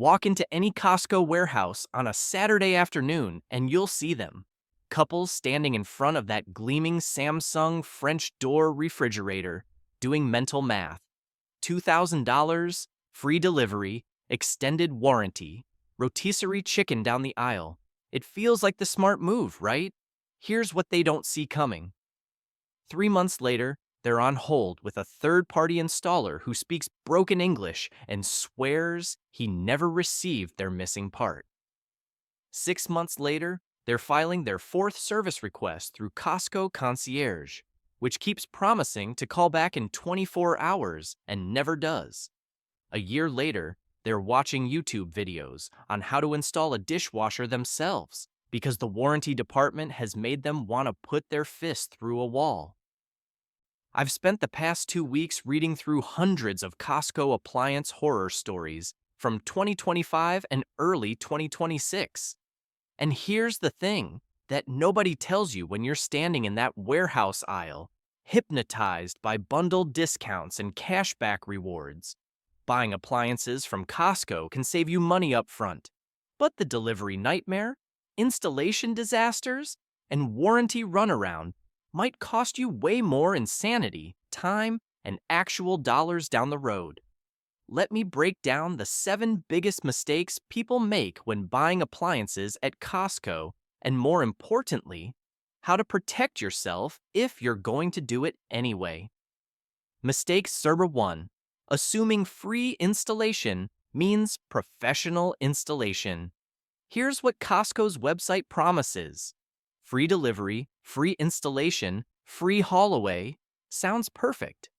Walk into any Costco warehouse on a Saturday afternoon and you'll see them. Couples standing in front of that gleaming Samsung French door refrigerator doing mental math. $2,000, free delivery, extended warranty, rotisserie chicken down the aisle. It feels like the smart move, right? Here's what they don't see coming. 3 months later, they're on hold with a third-party installer who speaks broken English and swears he never received their missing part. 6 months later, they're filing their fourth service request through Costco Concierge, which keeps promising to call back in 24 hours and never does. A year later, they're watching YouTube videos on how to install a dishwasher themselves because the warranty department has made them want to put their fist through a wall. I've spent the past 2 weeks reading through hundreds of Costco appliance horror stories from 2025 and early 2026. And here's the thing that nobody tells you when you're standing in that warehouse aisle, hypnotized by bundled discounts and cashback rewards. Buying appliances from Costco can save you money up front, but the delivery nightmare, installation disasters, and warranty runaround might cost you way more in sanity, time, and actual dollars down the road. Let me break down the 7 biggest mistakes people make when buying appliances at Costco, and more importantly, how to protect yourself if you're going to do it anyway. Mistake number 1. Assuming free installation means professional installation. Here's what Costco's website promises. Free delivery, free installation, free haul away. Sounds perfect.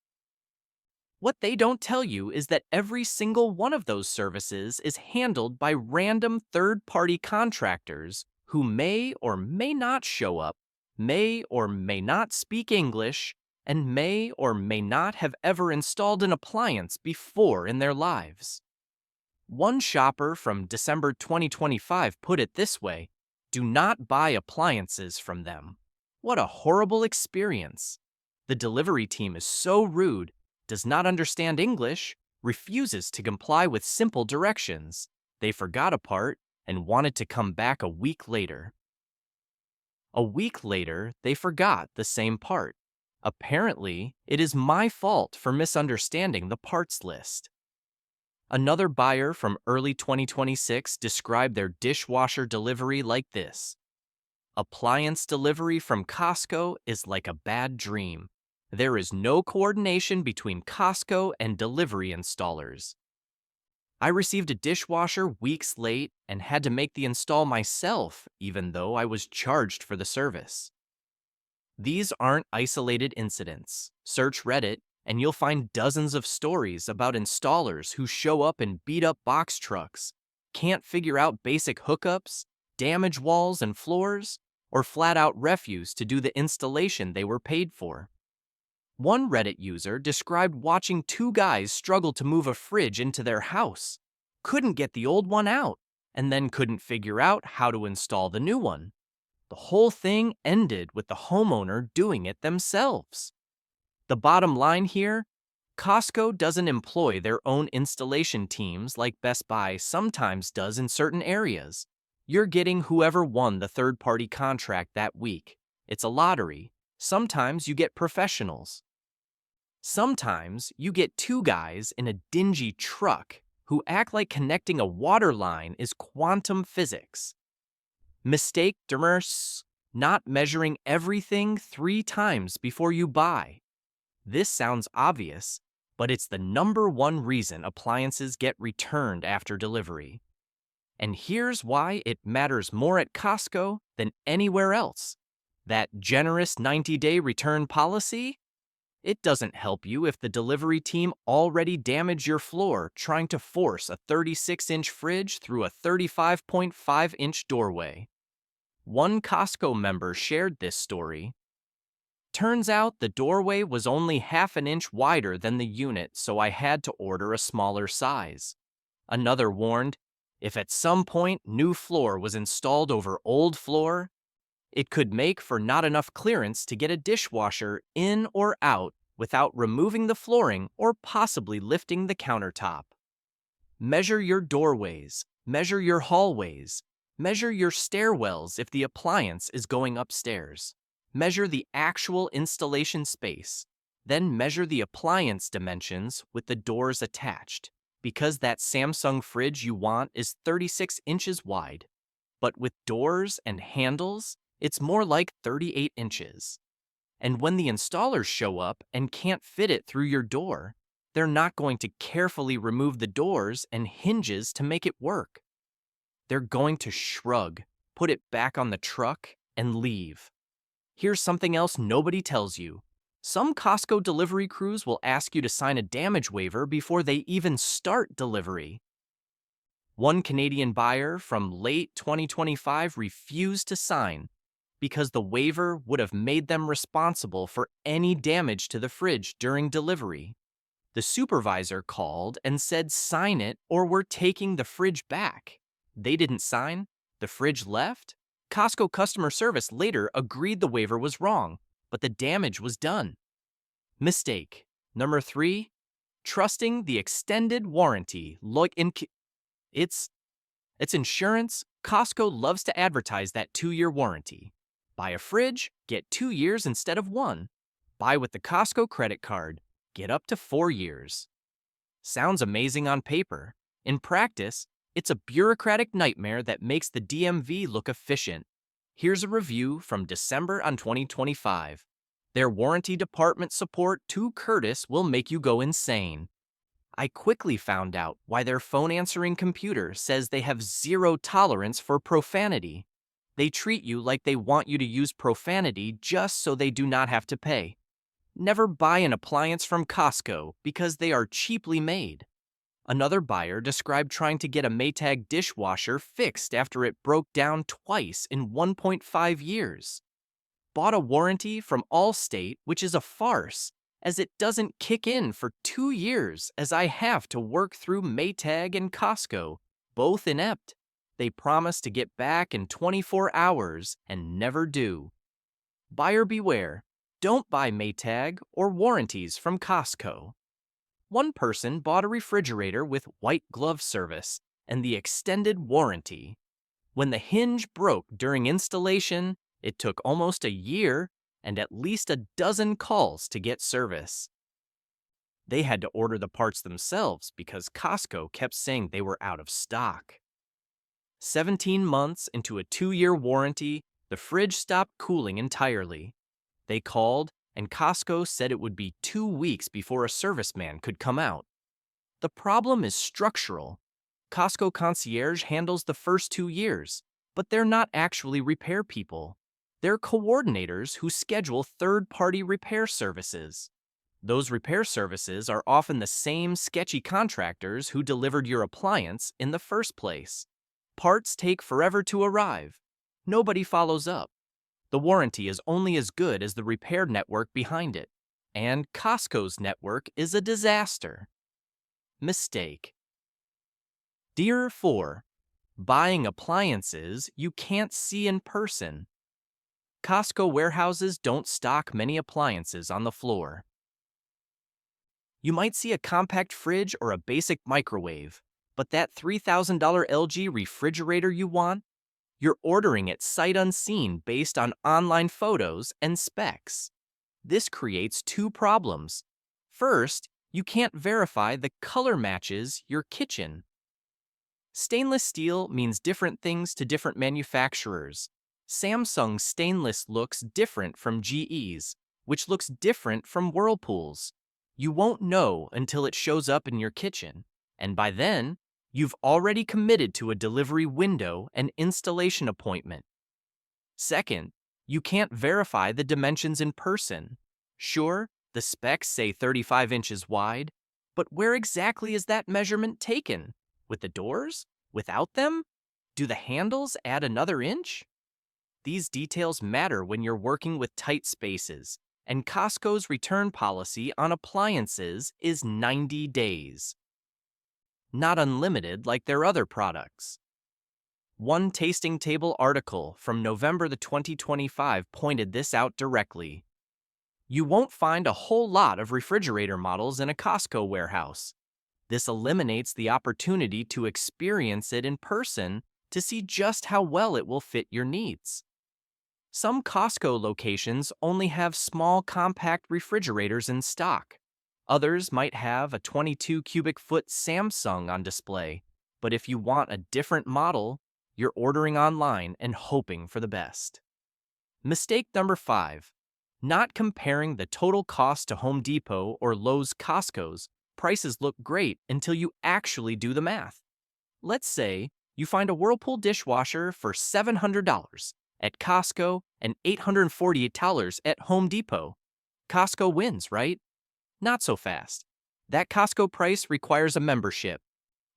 What they don't tell you is that every single one of those services is handled by random third-party contractors who may or may not show up, may or may not speak English, and may or may not have ever installed an appliance before in their lives. One shopper from December 2025 put it this way: do not buy appliances from them. What a horrible experience. The delivery team is so rude, does not understand English, refuses to comply with simple directions. They forgot a part and wanted to come back a week later. A week later, they forgot the same part. Apparently, it is my fault for misunderstanding the parts list. Another buyer from early 2026 described their dishwasher delivery like this: appliance delivery from Costco is like a bad dream. There is no coordination between Costco and delivery installers. I received a dishwasher weeks late and had to make the install myself, even though I was charged for the service. These aren't isolated incidents. Search Reddit, and you'll find dozens of stories about installers who show up in beat-up box trucks, can't figure out basic hookups, damage walls and floors, or flat-out refuse to do the installation they were paid for. One Reddit user described watching 2 guys struggle to move a fridge into their house, couldn't get the old one out, and then couldn't figure out how to install the new one. The whole thing ended with the homeowner doing it themselves. The bottom line here: Costco doesn't employ their own installation teams like Best Buy sometimes does in certain areas. You're getting whoever won the third-party contract that week. It's a lottery. Sometimes you get professionals. Sometimes you get 2 guys in a dingy truck who act like connecting a water line is quantum physics. Mistake number 2: not measuring everything 3 times before you buy. This sounds obvious, but it's the number 1 reason appliances get returned after delivery. And here's why it matters more at Costco than anywhere else. That generous 90-day return policy? It doesn't help you if the delivery team already damaged your floor trying to force a 36-inch fridge through a 35.5-inch doorway. One Costco member shared this story. Turns out the doorway was only half an inch wider than the unit, so I had to order a smaller size. Another warned, if at some point new floor was installed over old floor, it could make for not enough clearance to get a dishwasher in or out without removing the flooring or possibly lifting the countertop. Measure your doorways, measure your hallways, measure your stairwells if the appliance is going upstairs. Measure the actual installation space. Then measure the appliance dimensions with the doors attached, because that Samsung fridge you want is 36 inches wide. But with doors and handles, it's more like 38 inches. And when the installers show up and can't fit it through your door, they're not going to carefully remove the doors and hinges to make it work. They're going to shrug, put it back on the truck, and leave. Here's something else nobody tells you. Some Costco delivery crews will ask you to sign a damage waiver before they even start delivery. One Canadian buyer from late 2025 refused to sign because the waiver would have made them responsible for any damage to the fridge during delivery. The supervisor called and said sign it or we're taking the fridge back. They didn't sign. The fridge left. Costco customer service later agreed the waiver was wrong, but the damage was done. Mistake. Number 3, trusting the extended warranty. It's insurance. Costco loves to advertise that 2-year warranty. Buy a fridge, get 2 years instead of 1. Buy with the Costco credit card, get up to 4 years. Sounds amazing on paper. In practice, it's a bureaucratic nightmare that makes the DMV look efficient. Here's a review from December on 2025. Their warranty department support to Curtis will make you go insane. I quickly found out why their phone answering computer says they have 0 tolerance for profanity. They treat you like they want you to use profanity just so they do not have to pay. Never buy an appliance from Costco because they are cheaply made. Another buyer described trying to get a Maytag dishwasher fixed after it broke down twice in 1.5 years. Bought a warranty from Allstate, which is a farce, as it doesn't kick in for 2 years as I have to work through Maytag and Costco, both inept. They promise to get back in 24 hours and never do. Buyer beware. Don't buy Maytag or warranties from Costco. One person bought a refrigerator with white glove service and the extended warranty. When the hinge broke during installation, it took almost a year and at least a dozen calls to get service. They had to order the parts themselves because Costco kept saying they were out of stock. 17 months into a 2-year warranty, the fridge stopped cooling entirely. They called, and Costco said it would be 2 weeks before a serviceman could come out. The problem is structural. Costco Concierge handles the first 2 years, but they're not actually repair people. They're coordinators who schedule third-party repair services. Those repair services are often the same sketchy contractors who delivered your appliance in the first place. Parts take forever to arrive. Nobody follows up. The warranty is only as good as the repair network behind it, and Costco's network is a disaster. Mistake. Dear 4. Buying appliances you can't see in person. Costco warehouses don't stock many appliances on the floor. You might see a compact fridge or a basic microwave, but that $3,000 LG refrigerator you want? You're ordering it sight unseen based on online photos and specs. This creates 2 problems. First, you can't verify the color matches your kitchen. Stainless steel means different things to different manufacturers. Samsung's stainless looks different from GE's, which looks different from Whirlpool's. You won't know until it shows up in your kitchen, and by then, you've already committed to a delivery window and installation appointment. Second, you can't verify the dimensions in person. Sure, the specs say 35 inches wide, but where exactly is that measurement taken? With the doors? Without them? Do the handles add another inch? These details matter when you're working with tight spaces, and Costco's return policy on appliances is 90 days. Not unlimited like their other products. One Tasting Table article from November 2025 pointed this out directly. You won't find a whole lot of refrigerator models in a Costco warehouse. This eliminates the opportunity to experience it in person to see just how well it will fit your needs. Some Costco locations only have small compact refrigerators in stock. Others might have a 22 cubic foot Samsung on display, but if you want a different model, you're ordering online and hoping for the best. Mistake number 5. Not comparing the total cost to Home Depot or Lowe's Costco's. Prices look great until you actually do the math. Let's say you find a Whirlpool dishwasher for $700 at Costco and $848 at Home Depot. Costco wins, right? Not so fast. That Costco price requires a membership,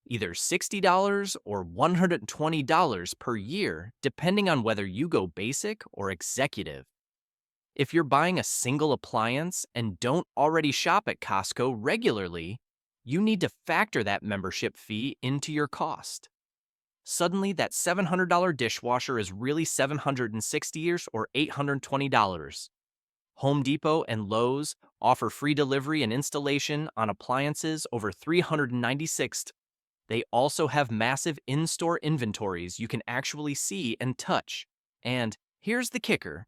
either $60 or $120 per year, depending on whether you go basic or executive. If you're buying a single appliance and don't already shop at Costco regularly, you need to factor that membership fee into your cost. Suddenly, that $700 dishwasher is really $760 or $820. Home Depot and Lowe's offer free delivery and installation on appliances over $396. They also have massive in-store inventories you can actually see and touch. And here's the kicker.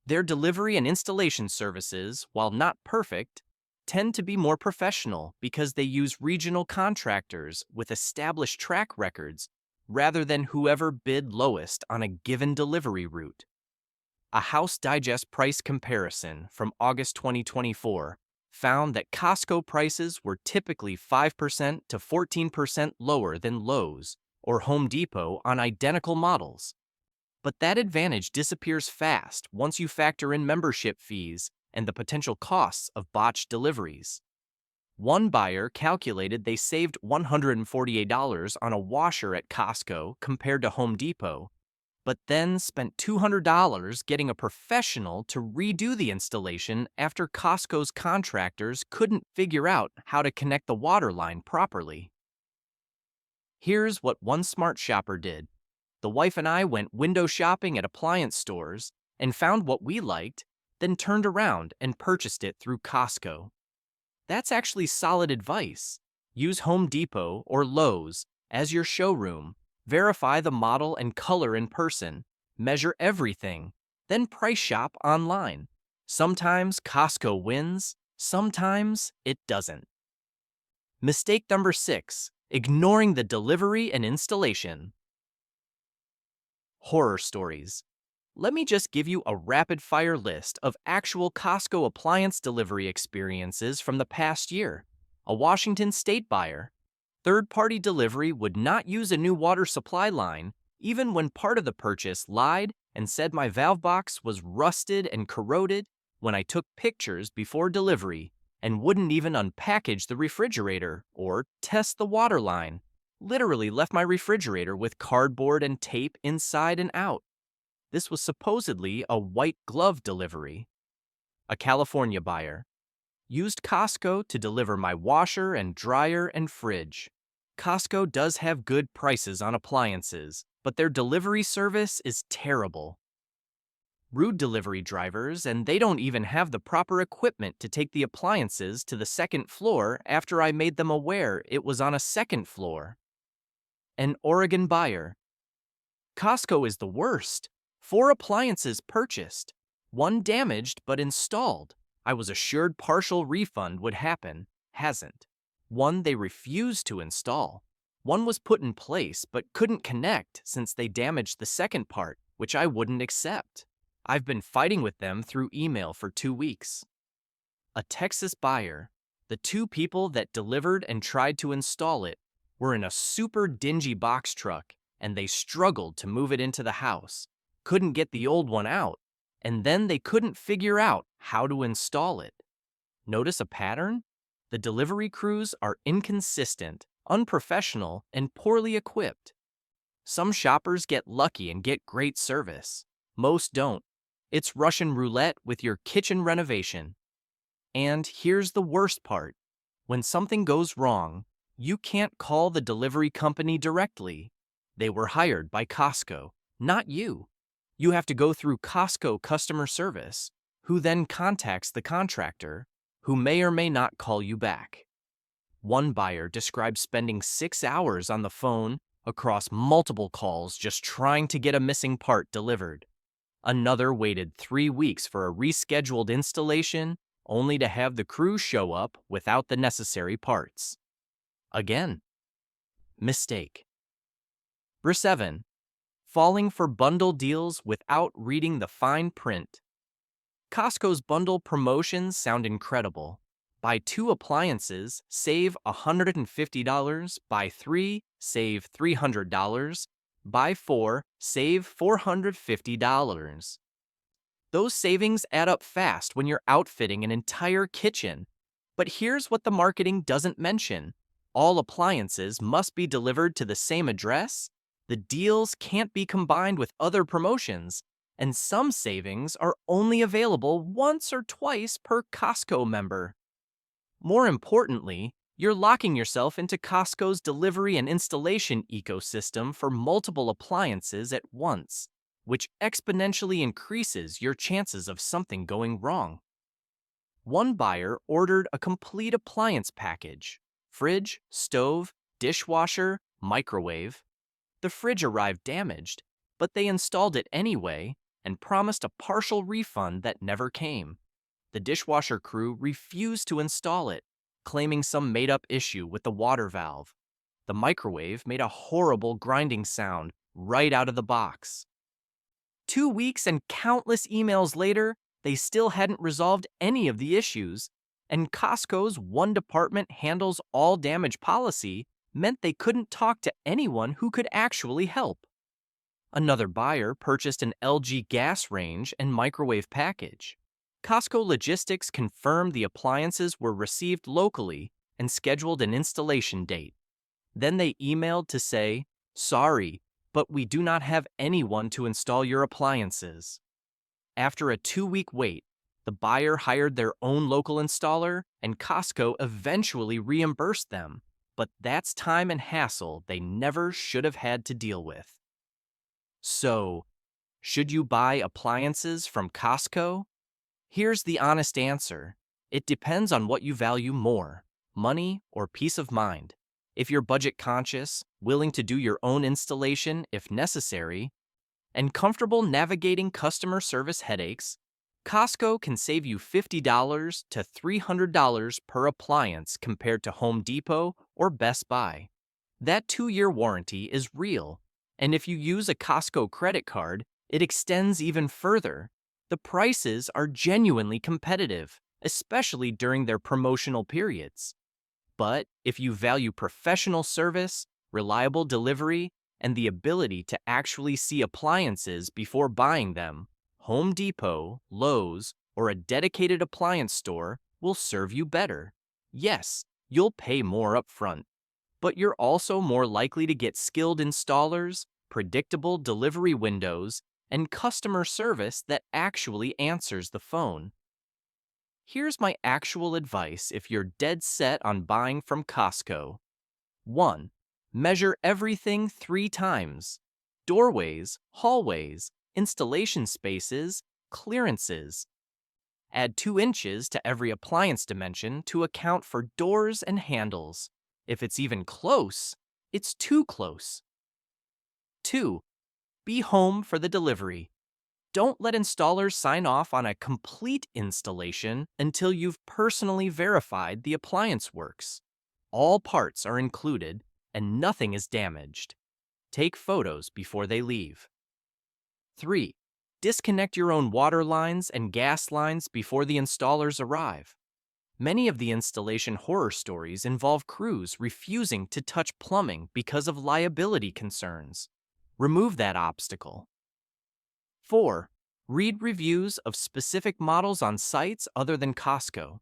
Their delivery and installation services, while not perfect, tend to be more professional because they use regional contractors with established track records rather than whoever bid lowest on a given delivery route. A House Digest price comparison from August 2024 found that Costco prices were typically 5% to 14% lower than Lowe's or Home Depot on identical models. But that advantage disappears fast once you factor in membership fees and the potential costs of botched deliveries. One buyer calculated they saved $148 on a washer at Costco compared to Home Depot, but then spent $200 getting a professional to redo the installation after Costco's contractors couldn't figure out how to connect the water line properly. Here's what one smart shopper did. The wife and I went window shopping at appliance stores and found what we liked, then turned around and purchased it through Costco. That's actually solid advice. Use Home Depot or Lowe's as your showroom. Verify the model and color in person. Measure everything. Then price shop online. Sometimes Costco wins, sometimes it doesn't. Mistake number 6. Ignoring the delivery and installation. Horror stories. Let me just give you a rapid-fire list of actual Costco appliance delivery experiences from the past year. A Washington State buyer. Third-party delivery would not use a new water supply line, even when part of the purchase lied and said my valve box was rusted and corroded when I took pictures before delivery, and wouldn't even unpackage the refrigerator or test the water line. Literally left my refrigerator with cardboard and tape inside and out. This was supposedly a white glove delivery. A California buyer. Used Costco to deliver my washer and dryer and fridge. Costco does have good prices on appliances, but their delivery service is terrible. Rude delivery drivers, and they don't even have the proper equipment to take the appliances to the second floor after I made them aware it was on a second floor. An Oregon buyer. Costco is the worst. 4 appliances purchased, 1 damaged but installed. I was assured partial refund would happen, hasn't. 1 they refused to install. 1 was put in place but couldn't connect since they damaged the second part, which I wouldn't accept. I've been fighting with them through email for 2 weeks. A Texas buyer. The 2 people that delivered and tried to install it were in a super dingy box truck, and they struggled to move it into the house. Couldn't get the old one out, and then they couldn't figure out how to install it. Notice a pattern? The delivery crews are inconsistent, unprofessional, and poorly equipped. Some shoppers get lucky and get great service. Most don't. It's Russian roulette with your kitchen renovation. And here's the worst part. When something goes wrong, you can't call the delivery company directly. They were hired by Costco, not you. You have to go through Costco customer service, who then contacts the contractor, who may or may not call you back. One buyer described spending 6 hours on the phone across multiple calls just trying to get a missing part delivered. Another waited 3 weeks for a rescheduled installation, only to have the crew show up without the necessary parts. Again, mistake. Number 7. Falling for bundle deals without reading the fine print. Costco's bundle promotions sound incredible. Buy 2 appliances, save $150. Buy 3, save $300. Buy 4, save $450. Those savings add up fast when you're outfitting an entire kitchen. But here's what the marketing doesn't mention. All appliances must be delivered to the same address. The deals can't be combined with other promotions. And some savings are only available once or twice per Costco member. More importantly, you're locking yourself into Costco's delivery and installation ecosystem for multiple appliances at once, which exponentially increases your chances of something going wrong. One buyer ordered a complete appliance package: fridge, stove, dishwasher, microwave. The fridge arrived damaged, but they installed it anyway and promised a partial refund that never came. The dishwasher crew refused to install it, claiming some made-up issue with the water valve. The microwave made a horrible grinding sound right out of the box. 2 weeks and countless emails later, they still hadn't resolved any of the issues, and Costco's one department handles all damage policy meant they couldn't talk to anyone who could actually help. Another buyer purchased an LG gas range and microwave package. Costco Logistics confirmed the appliances were received locally and scheduled an installation date. Then they emailed to say, "Sorry, but we do not have anyone to install your appliances." After a 2-week wait, the buyer hired their own local installer, and Costco eventually reimbursed them. But that's time and hassle they never should have had to deal with. So, should you buy appliances from Costco? Here's the honest answer. It depends on what you value more, money or peace of mind. If you're budget conscious, willing to do your own installation if necessary, and comfortable navigating customer service headaches, Costco can save you $50 to $300 per appliance compared to Home Depot or Best Buy. That 2-year warranty is real, and if you use a Costco credit card, it extends even further. The prices are genuinely competitive, especially during their promotional periods. But if you value professional service, reliable delivery, and the ability to actually see appliances before buying them, Home Depot, Lowe's, or a dedicated appliance store will serve you better. Yes, you'll pay more upfront, but you're also more likely to get skilled installers, predictable delivery windows, and customer service that actually answers the phone. Here's my actual advice if you're dead set on buying from Costco. 1. Measure everything 3 times: doorways, hallways, installation spaces, clearances. Add 2 inches to every appliance dimension to account for doors and handles. If it's even close, it's too close. 2. Be home for the delivery. Don't let installers sign off on a complete installation until you've personally verified the appliance works. All parts are included and nothing is damaged. Take photos before they leave. 3. Disconnect your own water lines and gas lines before the installers arrive. Many of the installation horror stories involve crews refusing to touch plumbing because of liability concerns. Remove that obstacle. 4. Read reviews of specific models on sites other than Costco.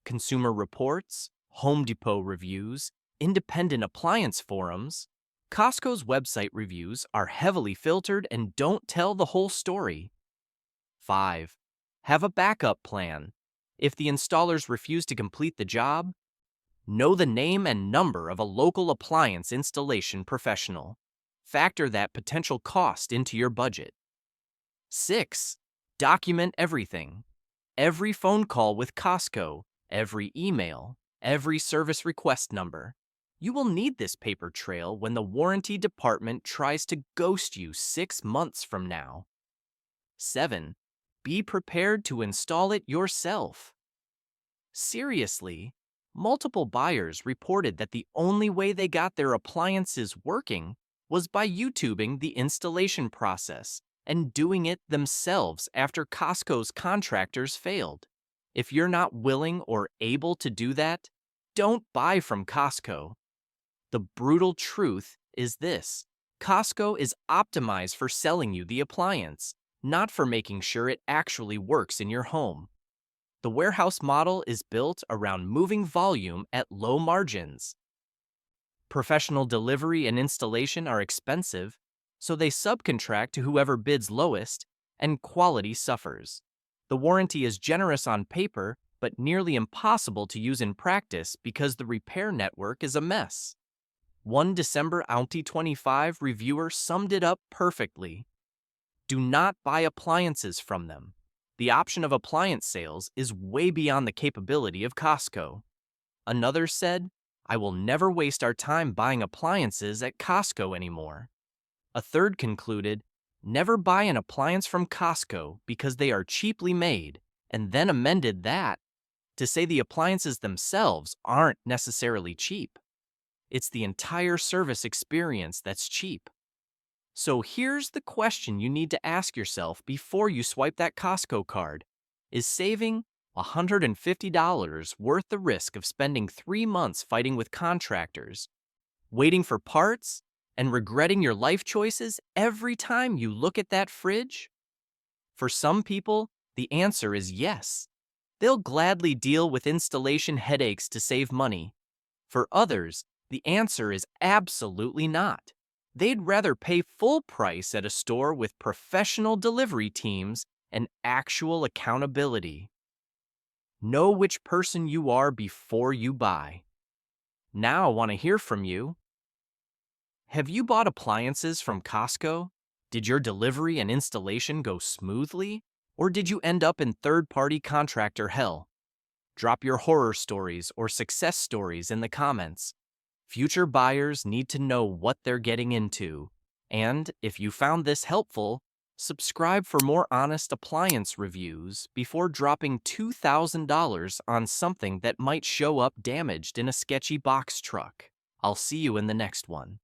Consumer Reports, Home Depot reviews, independent appliance forums. Costco's website reviews are heavily filtered and don't tell the whole story. 5. Have a backup plan. If the installers refuse to complete the job, know the name and number of a local appliance installation professional. Factor that potential cost into your budget. 6. Document everything. Every phone call with Costco, every email, every service request number. You will need this paper trail when the warranty department tries to ghost you 6 months from now. 7. Be prepared to install it yourself. Seriously, multiple buyers reported that the only way they got their appliances working was by YouTubing the installation process and doing it themselves after Costco's contractors failed. If you're not willing or able to do that, don't buy from Costco. The brutal truth is this: Costco is optimized for selling you the appliance, not for making sure it actually works in your home. The warehouse model is built around moving volume at low margins. Professional delivery and installation are expensive, so they subcontract to whoever bids lowest, and quality suffers. The warranty is generous on paper, but nearly impossible to use in practice because the repair network is a mess. One December 2025 reviewer summed it up perfectly. Do not buy appliances from them. The option of appliance sales is way beyond the capability of Costco. Another said, I will never waste our time buying appliances at Costco anymore. A third concluded, never buy an appliance from Costco because they are cheaply made, and then amended that to say the appliances themselves aren't necessarily cheap. It's the entire service experience that's cheap. So here's the question you need to ask yourself before you swipe that Costco card. Is saving $150 worth the risk of spending 3 months fighting with contractors, waiting for parts, and regretting your life choices every time you look at that fridge? For some people, the answer is yes. They'll gladly deal with installation headaches to save money. For others, the answer is absolutely not. They'd rather pay full price at a store with professional delivery teams and actual accountability. Know which person you are before you buy. Now I want to hear from you. Have you bought appliances from Costco? Did your delivery and installation go smoothly? Or did you end up in third-party contractor hell? Drop your horror stories or success stories in the comments. Future buyers need to know what they're getting into. And if you found this helpful, subscribe for more honest appliance reviews before dropping $2,000 on something that might show up damaged in a sketchy box truck. I'll see you in the next one.